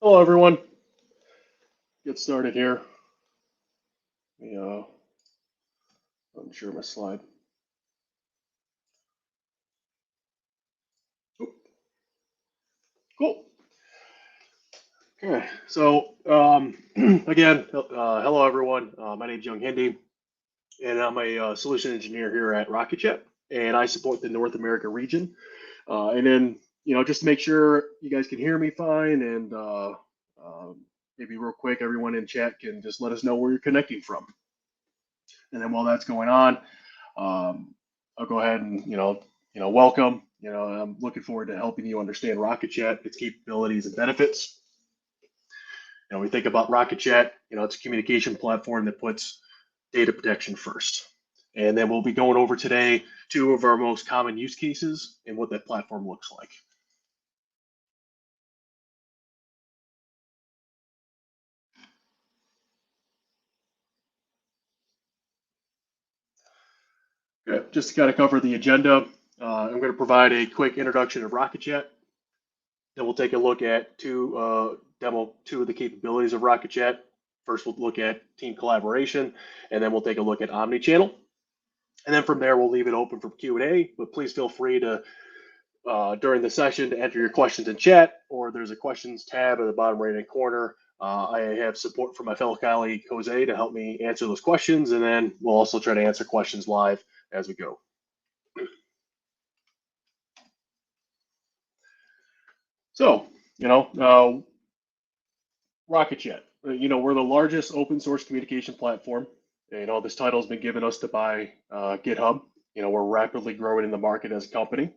Hello, everyone. Get started here. I'm share my slide. Oop. Cool. Okay. So again, hello, everyone. My name is Yong Hindy, and I'm a solution engineer here at Rocket.Chat, and I support the North America region. And then, just to make sure you guys can hear me fine, and maybe real quick, everyone in chat can just let us know where you're connecting from. And then while that's going on, I'll go ahead and welcome. I'm looking forward to helping you understand Rocket.Chat, its capabilities and benefits. We think about Rocket.Chat, it's a communication platform that puts data protection first. And then we'll be going over today two of our most common use cases and what that platform looks like. Okay, just to kind of cover the agenda, I'm going to provide a quick introduction of Rocket.Chat. Then we'll take a look at demo two of the capabilities of Rocket.Chat. First, we'll look at team collaboration, and then we'll take a look at Omnichannel. And then from there, we'll leave it open for Q&A, but please feel free to, during the session, to enter your questions in chat, or there's a questions tab at the bottom right-hand corner. I have support from my fellow colleague, Jose, to help me answer those questions, and then we'll also try to answer questions live as we go. So, Rocket.Chat, we're the largest open source communication platform. This title has been given us to by GitHub. We're rapidly growing in the market as a company.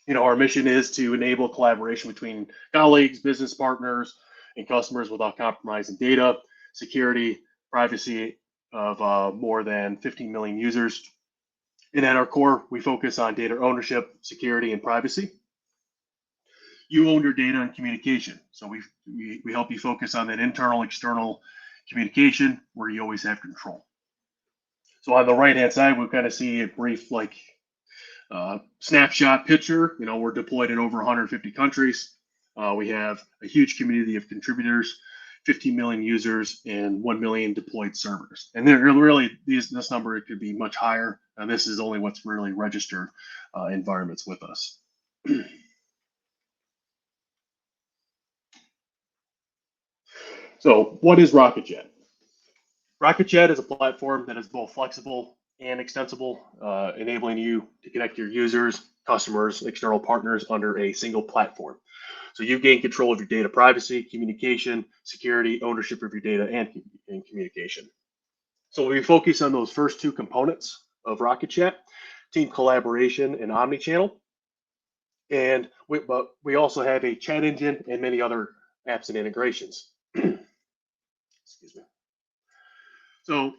Our mission is to enable collaboration between colleagues, business partners, and customers without compromising data, security, privacy of more than 15 million users. And at our core, we focus on data ownership, security, and privacy. You own your data and communication. So we help you focus on that internal, external communication where you always have control. So on the right-hand side, we kind of see a brief snapshot picture. We're deployed in over 150 countries. We have a huge community of contributors, 15 million users, and 1 million deployed servers. And then really, this number could be much higher. And this is only what's really registered environments with us. So what is Rocket.Chat? Rocket.Chat is a platform that is both flexible and extensible, enabling you to connect your users, customers, external partners under a single platform. So you gain control of your data privacy, communication, security, ownership of your data, and communication. So we focus on those first two components of Rocket.Chat, team collaboration and Omnichannel. And but we also have a chat engine and many other apps and integrations. Excuse me. So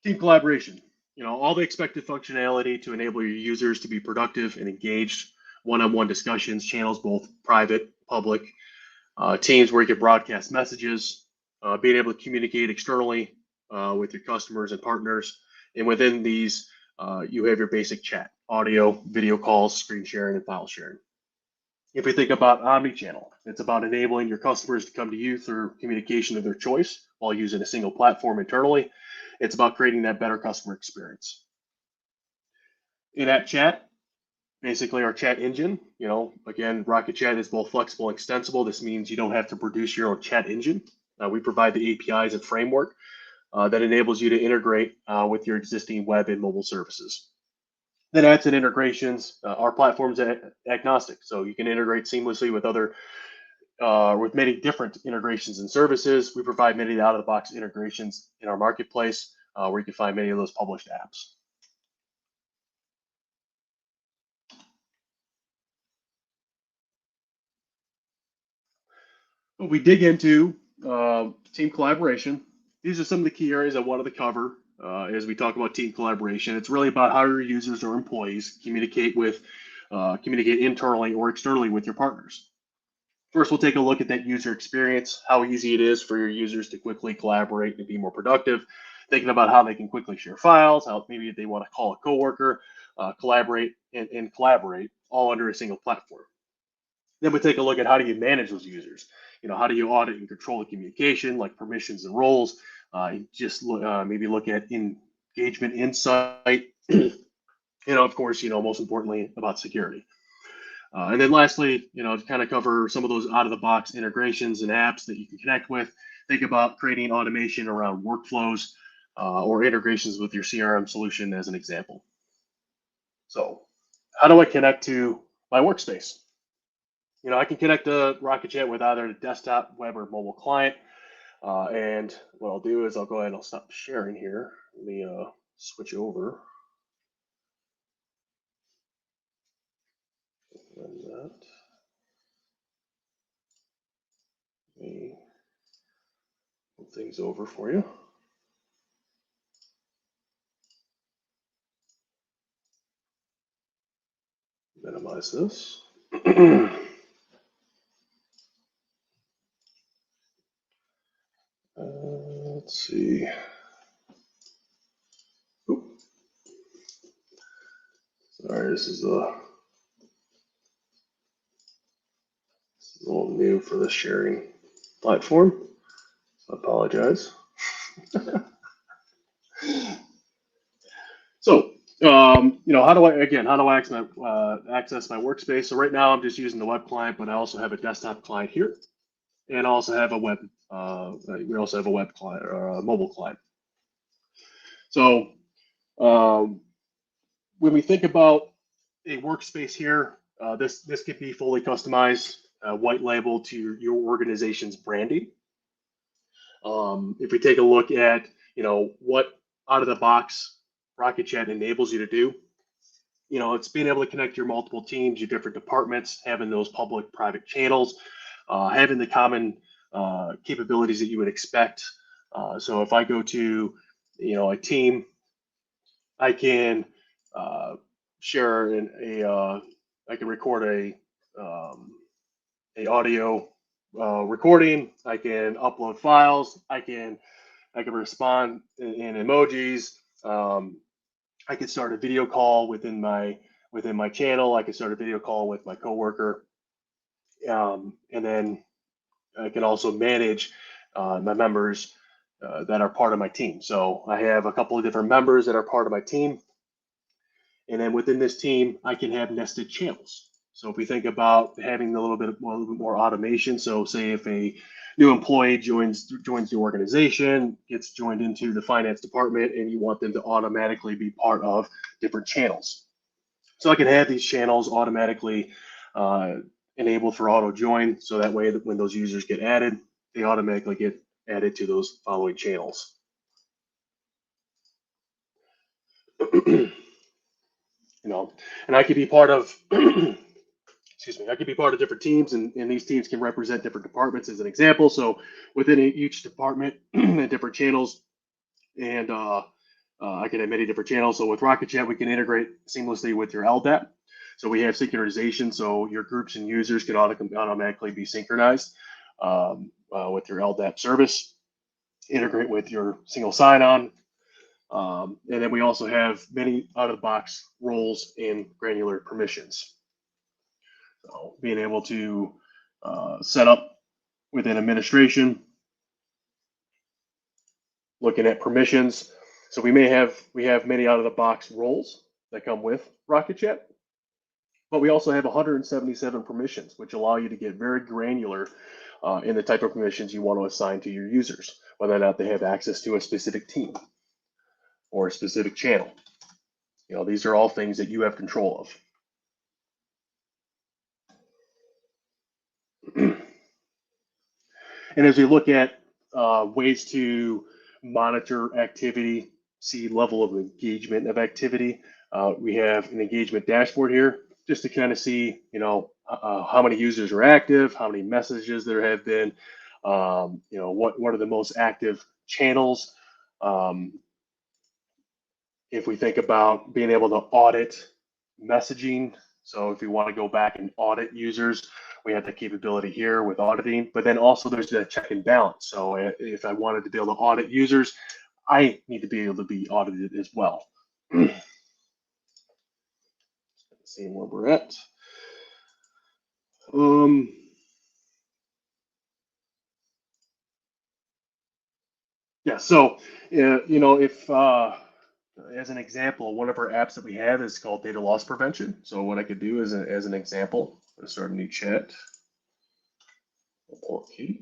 team collaboration, all the expected functionality to enable your users to be productive and engaged, one-on-one discussions, channels, both private, public, teams where you can broadcast messages, being able to communicate externally with your customers and partners. And within these, you have your basic chat, audio, video calls, screen sharing, and file sharing. If we think about Omnichannel, it's about enabling your customers to come to you through communication of their choice while using a single platform internally. It's about creating that better customer experience. In-app chat, basically our chat engine, again, Rocket.Chat is both flexible and extensible. This means you don't have to produce your own chat engine. We provide the APIs and framework that enables you to integrate with your existing web and mobile services. Then apps and integrations, our platform's agnostic, so you can integrate seamlessly with with many different integrations and services. We provide many out-of-the-box integrations in our marketplace where you can find many of those published apps. When we dig into team collaboration, these are some of the key areas I wanted to cover as we talk about team collaboration. It's really about how your users or employees communicate internally or externally with your partners. First, we'll take a look at that user experience, how easy it is for your users to quickly collaborate and be more productive, thinking about how they can quickly share files, how maybe they want to call a coworker, collaborate and collaborate all under a single platform. Then we take a look at how do you manage those users. how do you audit and control the communication, like permissions and roles? Just maybe look at engagement insight. Of course, most importantly about security. And then lastly, to kind of cover some of those out of the box integrations and apps that you can connect with, think about creating automation around workflows or integrations with your CRM solution as an example. So how do I connect to my workspace? I can connect to Rocket.Chat with either a desktop, web, or mobile client. And what I'll do is I'll go ahead and I'll stop sharing here. Let me switch over. And that. Let me move things over for you. Minimize this. Let's see. Oop. Sorry, this is a little new for the sharing platform. So I apologize. So, how do I access my workspace? So right now I'm just using the web client, but I also have a desktop client here, and I also have a web. We also have a web client or a mobile client. So when we think about a workspace here, this could be fully customized, white label to your organization's branding. If we take a look at what out of the box Rocket.Chat enables you to do, it's being able to connect your multiple teams, your different departments, having those public-private channels, having the common capabilities that you would expect. So if I go to a team, I can share I can record a audio recording. I can upload files. I can respond in emojis. I can start a video call within my channel. I can start a video call with my coworker, and then I can also manage my members that are part of my team. So I have a couple of different members that are part of my team. And then within this team, I can have nested channels. So if we think about having a little bit more automation, so say if a new employee joins the organization, gets joined into the finance department, and you want them to automatically be part of different channels. So I can have these channels automatically enabled for auto join, so that way that when those users get added, they automatically get added to those following channels. And I could be part of excuse me, I could be part of different teams, and these teams can represent different departments as an example. So within each department and different channels, and I can have many different channels. So with Rocket.Chat, we can integrate seamlessly with your Ldap. So we have synchronization, so your groups and users can automatically be synchronized with your Ldap service, integrate with your single sign-on. And then we also have many out-of-the-box roles and granular permissions. So being able to set up within administration, looking at permissions. So we have many out-of-the-box roles that come with Rocket.Chat, but we also have 177 permissions, which allow you to get very granular in the type of permissions you want to assign to your users, whether or not they have access to a specific team or a specific channel. These are all things that you have control of. And as we look at ways to monitor activity, see level of engagement of activity, we have an engagement dashboard here just to kind of see, how many users are active, how many messages there have been, what are the most active channels. If we think about being able to audit messaging, so if we want to go back and audit users, we have the capability here with auditing, but then also there's the check and balance. So if I wanted to be able to audit users, I need to be able to be audited as well. Seeing where we're at. Yeah, so if as an example, one of our apps that we have is called data loss prevention. So what I could do is, as an example, let's start a new chat. Okay.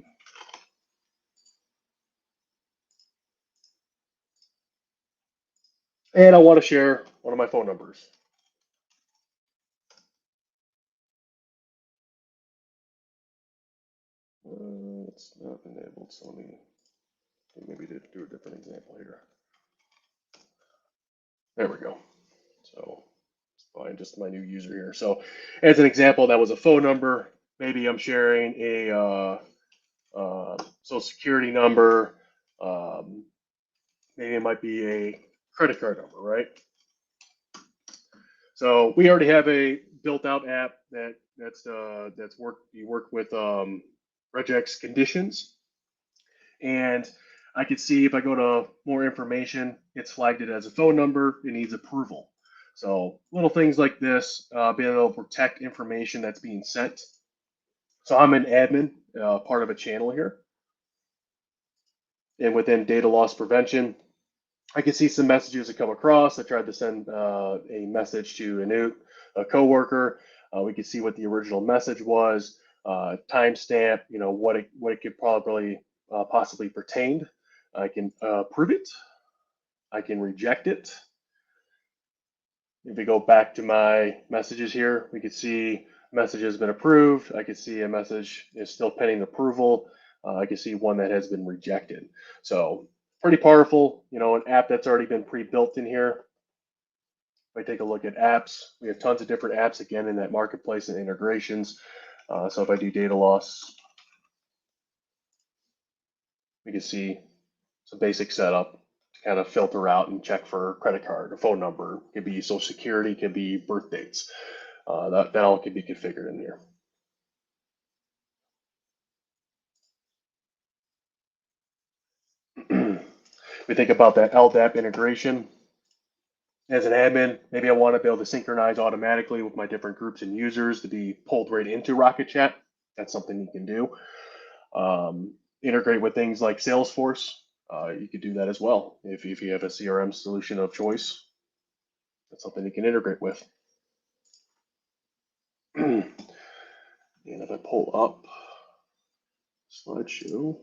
And I want to share one of my phone numbers. It's not enabled, so let me maybe do a different example here. There we go. So find just my new user here. So as an example, that was a phone number. Maybe I'm sharing a social security number. Maybe it might be a credit card number, right? So we already have a built-out app that's work with regex conditions, and I could see if I go to more information, it's flagged it as a phone number. It needs approval. So little things like this, being able to protect information that's being sent. So I'm an admin, part of a channel here, and within data loss prevention, I can see some messages that come across. I tried to send a message to a coworker. We could see what the original message was, timestamp, what it could probably possibly pertain. I can approve it. I can reject it. If we go back to my messages here, we could see message has been approved. I could see a message is still pending approval. I can see one that has been rejected. So pretty powerful, an app that's already been pre-built in here. If I take a look at apps, we have tons of different apps again in that marketplace and integrations. So if I do data loss, we can see some basic setup to kind of filter out and check for credit card, a phone number, it could be social security, it could be birth dates. That all can be configured in here. We think about that Ldap integration. As an admin, maybe I want to be able to synchronize automatically with my different groups and users to be pulled right into Rocket.Chat. That's something you can do. Integrate with things like Salesforce. You could do that as well. If you have a CRM solution of choice, that's something you can integrate with. And if I pull up slideshow,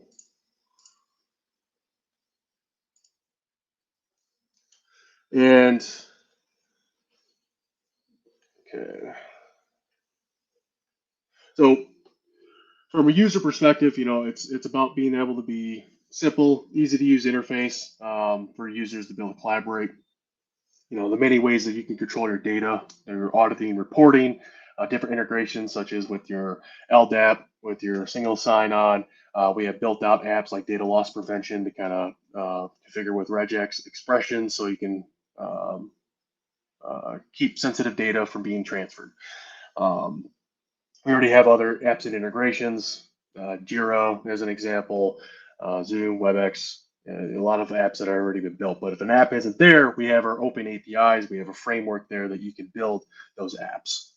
and okay, so from a user perspective, it's about being able to be simple, easy to use interface for users to be able to collaborate. The many ways that you can control your data, your auditing, reporting, different integrations such as with your Ldap, with your single sign-on. We have built-out apps like data loss prevention to kind of configure with regex expressions so you can keep sensitive data from being transferred. We already have other apps and integrations, Jira as an example, Zoom, WebEx, a lot of apps that are already been built. But if an app isn't there, we have our open APIs. We have a framework there that you can build those apps.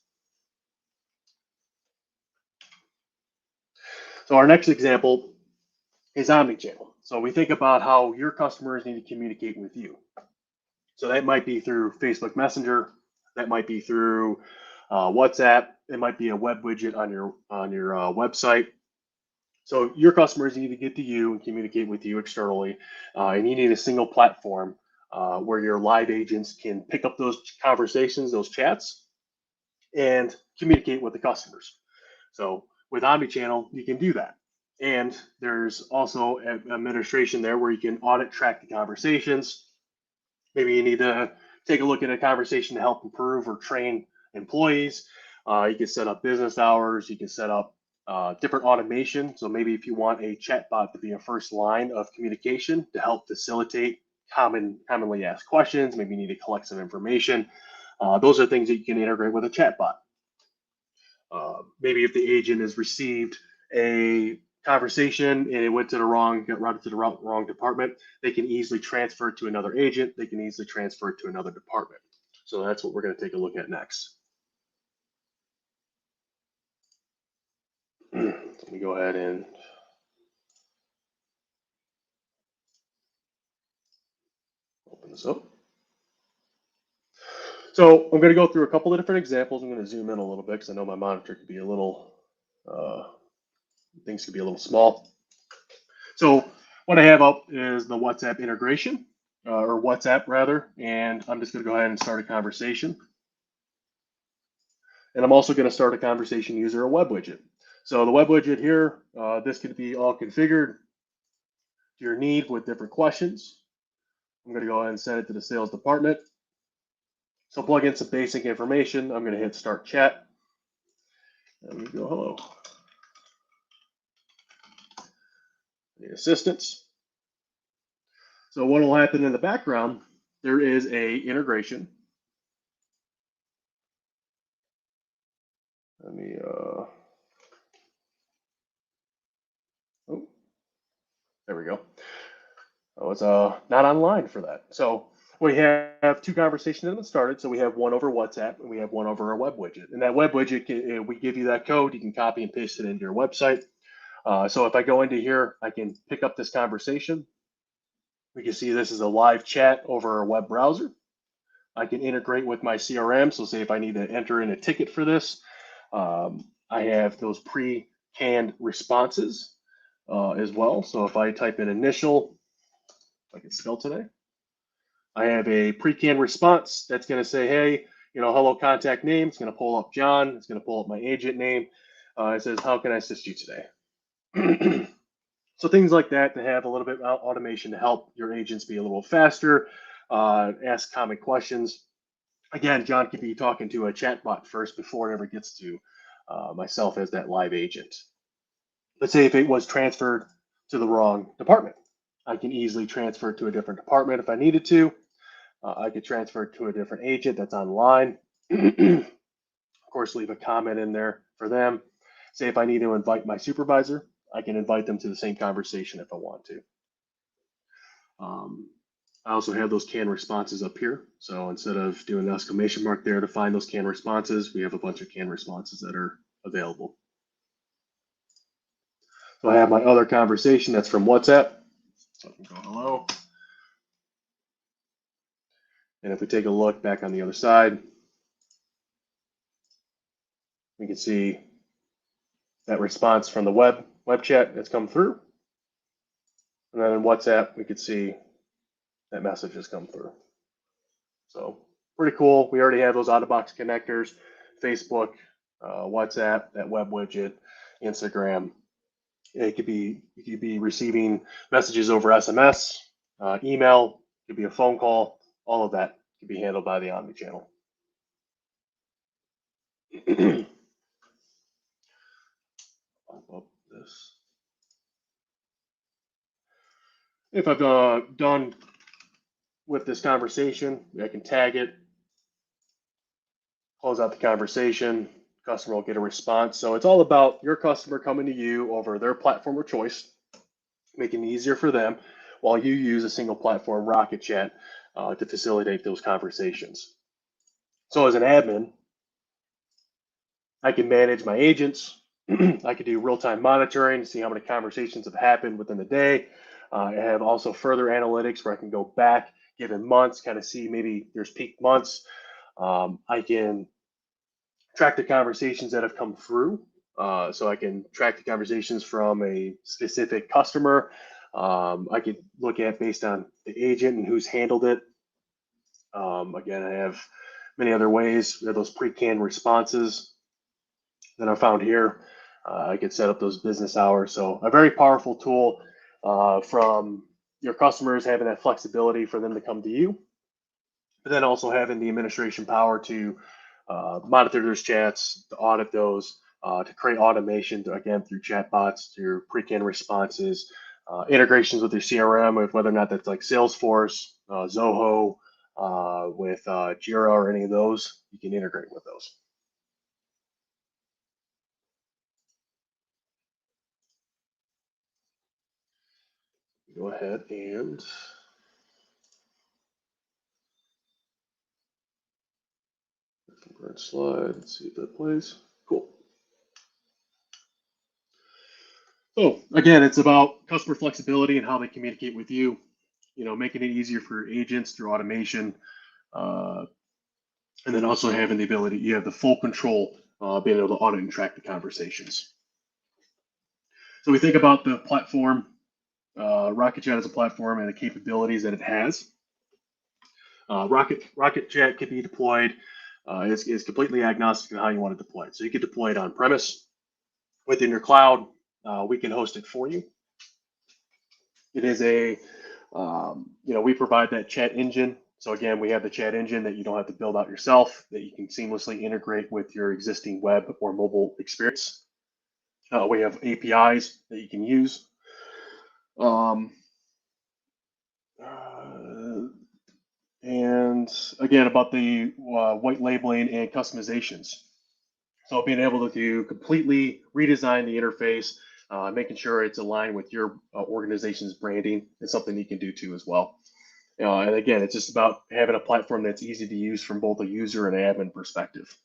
So our next example is Omnichannel. So we think about how your customers need to communicate with you. So that might be through Facebook Messenger. That might be through WhatsApp. It might be a web widget on your website. So your customers need to get to you and communicate with you externally, and you need a single platform where your live agents can pick up those conversations, those chats, and communicate with the customers. So with Omnichannel, you can do that. And there's also an administration there where you can audit, track the conversations. Maybe you need to take a look at a conversation to help improve or train employees. You can set up business hours. You can set up different automation. So maybe if you want a chatbot to be a first line of communication to help facilitate commonly asked questions, maybe you need to collect some information. Those are things that you can integrate with a chatbot. Maybe if the agent has received a conversation and it got routed to the wrong department, they can easily transfer it to another agent. They can easily transfer it to another department. So that's what we're going to take a look at next. Let me go ahead and Open this up. So I'm going to go through a couple of different examples. I'm going to zoom in a little bit because I know my monitor could be a little, things could be a little small. So what I have up is the WhatsApp integration, or WhatsApp rather, and I'm just going to go ahead and start a conversation. And I'm also going to start a conversation using a web widget. So the web widget here, this could be all configured to your need with different questions. I'm going to go ahead and send it to the sales department. So plug in some basic information. I'm going to hit start chat. There we go. Hello. The assistance. So what will happen in the background, there is a integration. Let me, oh, there we go. I was not online for that. So we have two conversations that started. So we have one over WhatsApp and we have one over a web widget. And that web widget, we give you that code. You can copy and paste it into your website. So if I go into here, I can pick up this conversation. We can see this is a live chat over a web browser. I can integrate with my CRM. So say if I need to enter in a ticket for this, I have those pre-canned responses as well. So if I type in initial, if I can spell today, I have a pre-canned response that's going to say, hey, hello, contact name. It's going to pull up John. It's going to pull up my agent name. It says, how can I assist you today? So things like that to have a little bit of automation to help your agents be a little faster, ask common questions. Again, John could be talking to a chatbot first before it ever gets to myself as that live agent. Let's say if it was transferred to the wrong department, I can easily transfer it to a different department if I needed to. I could transfer it to a different agent that's online. Of course, leave a comment in there for them. Say if I need to invite my supervisor, I can invite them to the same conversation if I want to. I also have those canned responses up here. So instead of doing the exclamation mark there to find those canned responses, we have a bunch of canned responses that are available. So I have my other conversation that's from WhatsApp. So I can go hello. And if we take a look back on the other side, we can see that response from the web chat that's come through. And then in WhatsApp, we could see that message has come through. So pretty cool. We already have those out-of-box connectors, Facebook, WhatsApp, that web widget, Instagram. You could be receiving messages over SMS, email, it could be a phone call. All of that could be handled by the Omnichannel. Up this. If I've done with this conversation, I can tag it, close out the conversation, customer will get a response. So it's all about your customer coming to you over their platform of choice, making it easier for them while you use a single platform, Rocket.Chat, to facilitate those conversations. So as an admin, I can manage my agents. I can do real-time monitoring to see how many conversations have happened within the day. I have also further analytics where I can go back, given months, kind of see maybe there's peak months. I can track the conversations that have come through. So I can track the conversations from a specific customer. I could look at based on the agent and who's handled it. Again, I have many other ways. We have those pre-canned responses that I found here. I could set up those business hours. So a very powerful tool from your customers, having that flexibility for them to come to you, but then also having the administration power to monitor those chats, to audit those, to create automation, again, through chatbots, through pre-canned responses, integrations with your CRM, with whether or not that's like Salesforce, Zoho, with Jira or any of those, you can integrate with those. Go ahead and current slide. Let's see if that plays. Cool. So again, it's about customer flexibility and how they communicate with you. making it easier for agents through automation, and then also having the ability, you have the full control, being able to audit and track the conversations. So we think about the platform, Rocket.Chat as a platform and the capabilities that it has. Rocket.Chat can be deployed. Is completely agnostic to how you want to deploy it. So you can deploy it on premise, within your cloud. We can host it for you. It is we provide that chat engine. So again, we have the chat engine that you don't have to build out yourself, that you can seamlessly integrate with your existing web or mobile experience. We have APIs that you can use. And again, about the white labeling and customizations. So being able to completely redesign the interface, making sure it's aligned with your organization's branding is something you can do too as well. And again, it's just about having a platform that's easy to use from both a user and admin perspective.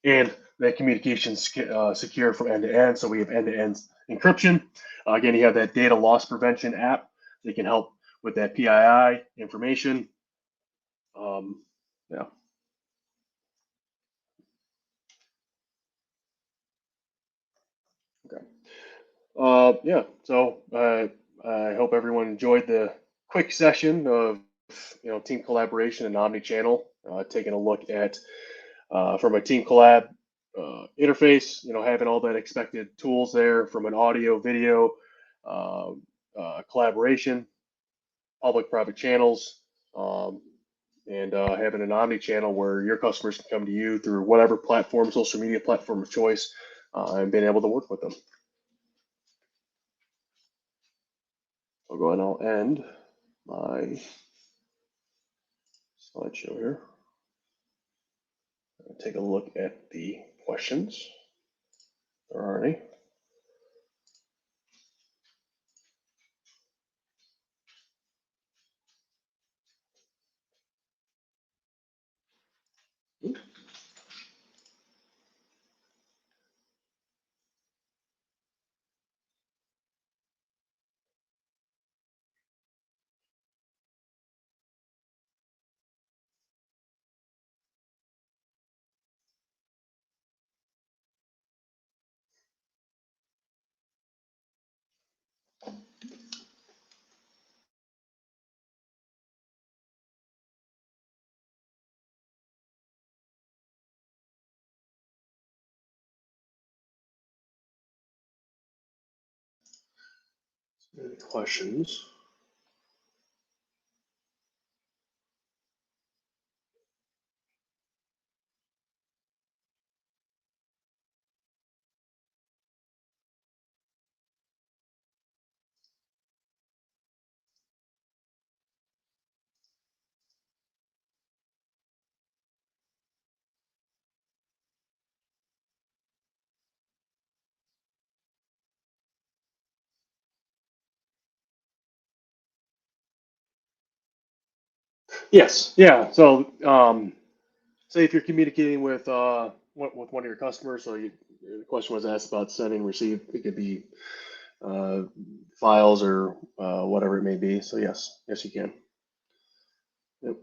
And that communication secure from end to end. So we have end-to-end encryption. Again, you have that data loss prevention app that can help with that PII information. Yeah. Okay. Yeah. So I hope everyone enjoyed the quick session of team collaboration and Omnichannel, taking a look at from a team collab interface, having all that expected tools there from an audio, video, collaboration, public-private channels, and having an omni-channel where your customers can come to you through whatever platform, social media platform of choice, and being able to work with them. I'll go ahead and I'll end my slideshow here. Take a look at the questions. If there are any. Any questions? Yes. Yeah. So say if you're communicating with one of your customers, so the question was asked about send and receive. It could be files or whatever it may be. So yes, you can. Yep.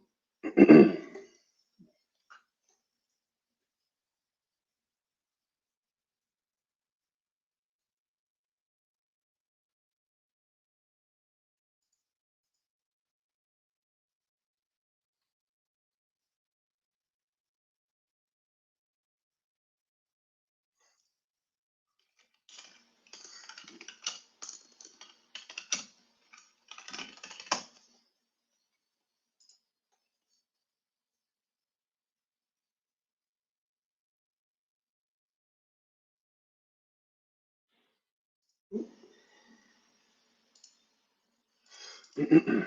Sorry,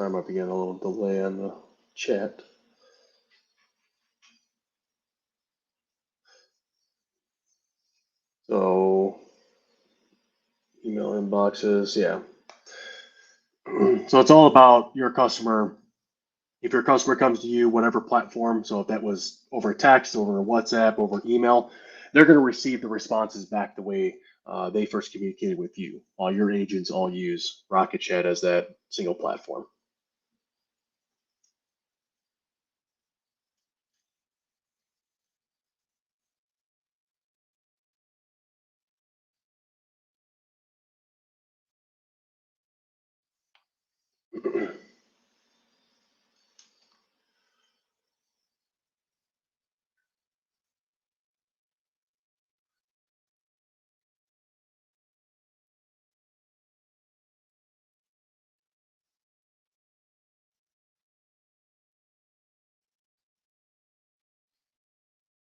I might be getting a little delay on the chat. So email inboxes, yeah. So it's all about your customer If your customer comes to you, whatever platform, so if that was over text, over WhatsApp, over email, they're going to receive the responses back the way they first communicated with you. All your agents all use Rocket.Chat as that single platform.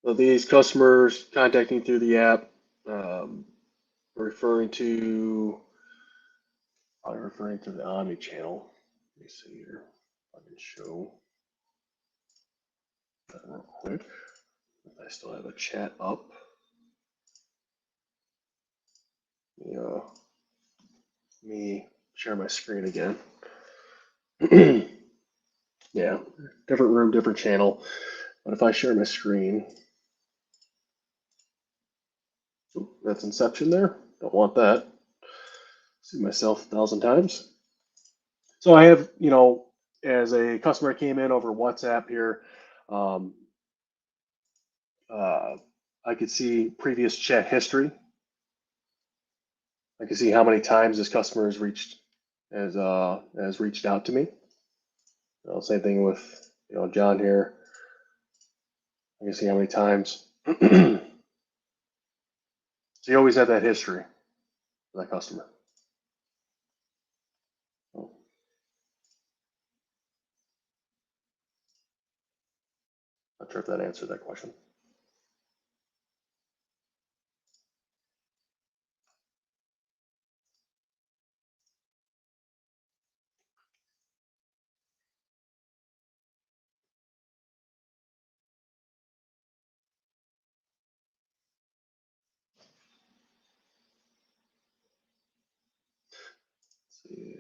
So these customers contacting through the app, um, referring to, I'm referring to the Omni Channel. Let me see here. I can show that real quick. I still have a chat up. Yeah, me share my screen again. Yeah, different room, different channel. But if I share my screen, that's Inception there. Don't want that. See myself 1,000 times. So I have, as a customer came in over WhatsApp here, um, uh, I could see previous chat history. I can see how many times this customer has reached out to me. Same thing with John here. I can see how many times. So you always have that history for that customer. Not sure if that answered that question. Let's see.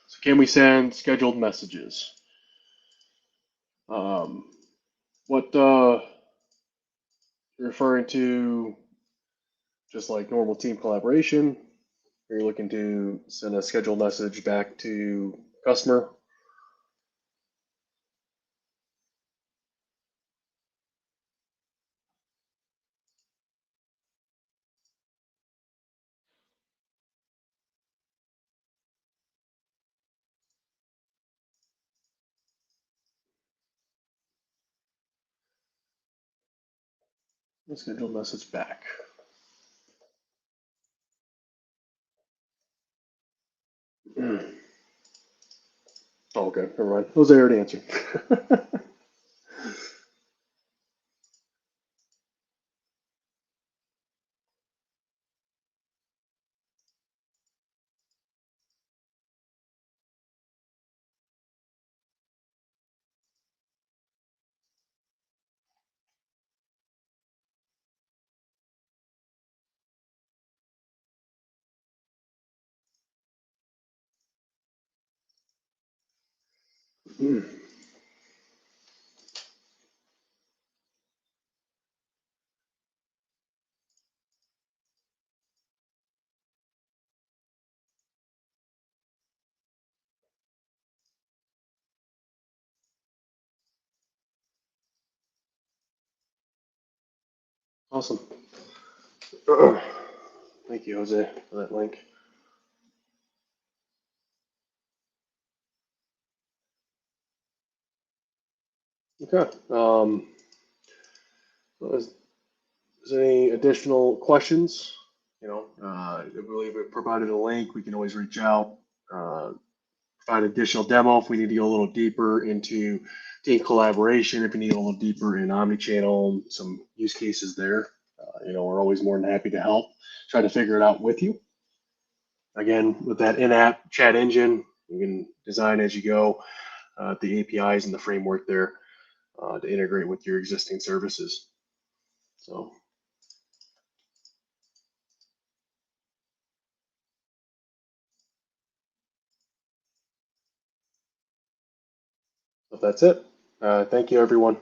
So can we send scheduled messages? What you're referring to, just like normal team collaboration? Are you looking to send a scheduled message back to customer? A scheduled message back. Oh, okay, never mind. Those I already answered. Awesome. Thank you, Jose, for that link. Okay. Is there any additional questions? I believe we provided a link. We can always reach out, uh, provide additional demo if we need to go a little deeper into team collaboration, if you need a little deeper in Omnichannel, some use cases there. We're always more than happy to help, try to figure it out with you. Again, with that in-app chat engine, you can design as you go, the APIs and the framework there to integrate with your existing services. So if that's it, thank you, everyone.